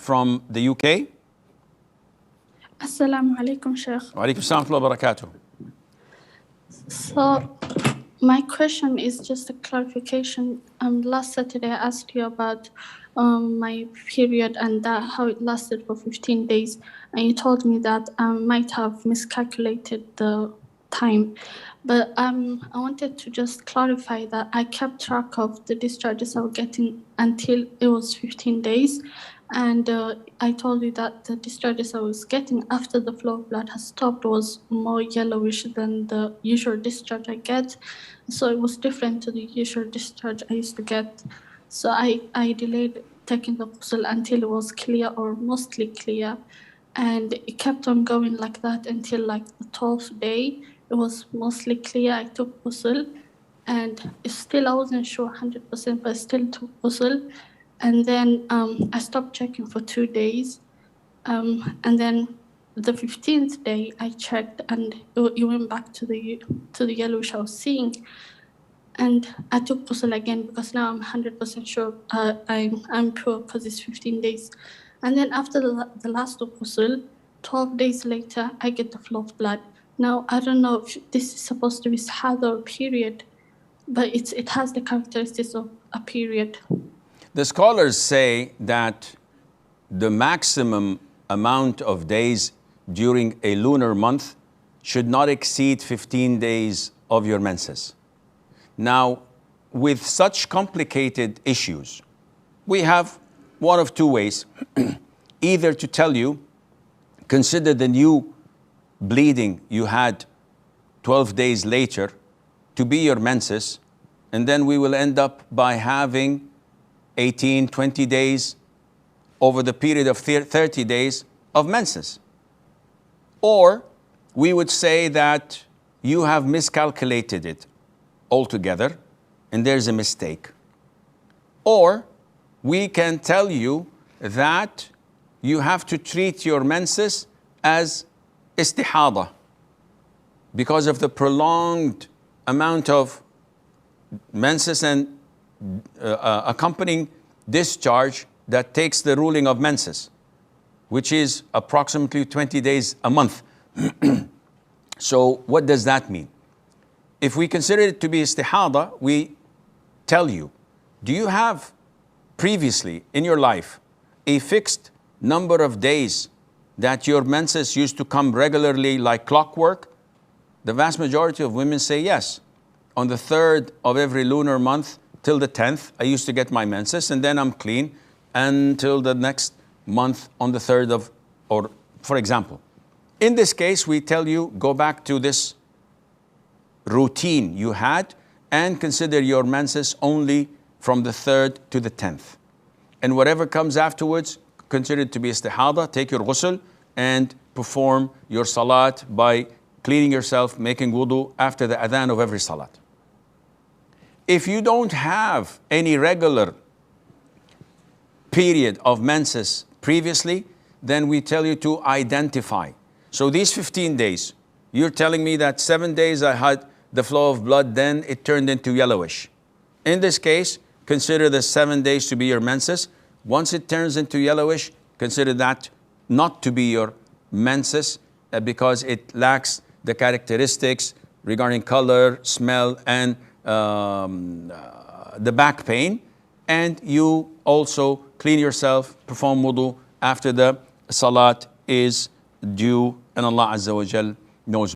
from the UK. Assalamu alaikum, Sheikh. Wa alaikum assalam wa barakatuh. So, my question is just a clarification. Last Saturday I asked you about my period and how it lasted for 15 days, and you told me that I might have miscalculated the time. But I wanted to just clarify that I kept track of the discharges I was getting until it was 15 days. And I told you that the discharges I was getting after the flow of blood has stopped was more yellowish than the usual discharge I get. So it was different to the usual discharge I used to get. So I delayed taking the ghusl until it was clear or mostly clear. And it kept on going like that until like the 12th day. It was mostly clear. I took ghusl, and still I wasn't sure 100%, but I still took ghusl. And then I stopped checking for 2 days. And then the 15th day I checked, and it went back to the yellowish I was seeing. And I took ghusl again because now I'm 100% sure I'm pure because it's 15 days. And then after the last ghusl, 12 days later, I get the flow of blood. Now, I don't know if this is supposed to be istihada or period, but it has the characteristics of a period. The scholars say that the maximum amount of days during a lunar month should not exceed 15 days of your menses. Now, with such complicated issues, we have one of two ways. Either to tell you, consider the new bleeding you had 12 days later to be your menses, and then we will end up by having 18, 20 days over the period of 30 days of menses. Or we would say that you have miscalculated it altogether and there's a mistake. Or we can tell you that you have to treat your menses as istihada because of the prolonged amount of menses and accompanying discharge that takes the ruling of menses, which is approximately 20 days a month. So what does that mean? If we consider it to be istihada, we tell you, do you have previously in your life a fixed number of days that your menses used to come regularly like clockwork? The vast majority of women say yes. On the 3rd of every lunar month till the 10th, I used to get my menses, and then I'm clean until the next month on the 3rd of, or for example. In this case, we tell you, go back to this routine you had and consider your menses only from the 3rd to the 10th. And whatever comes afterwards, consider it to be istihada, take your ghusl and perform your salat by cleaning yourself, making wudu after the adhan of every salat. If you don't have any regular period of menses previously, then we tell you to identify. So these 15 days, you're telling me that 7 days I had the flow of blood, then it turned into yellowish. In this case, consider the 7 days to be your menses. Once it turns into yellowish, consider that not to be your menses because it lacks the characteristics regarding color, smell, and the back pain. And you also clean yourself, perform wudu after the salat is due, and Allah Azza wa Jal knows.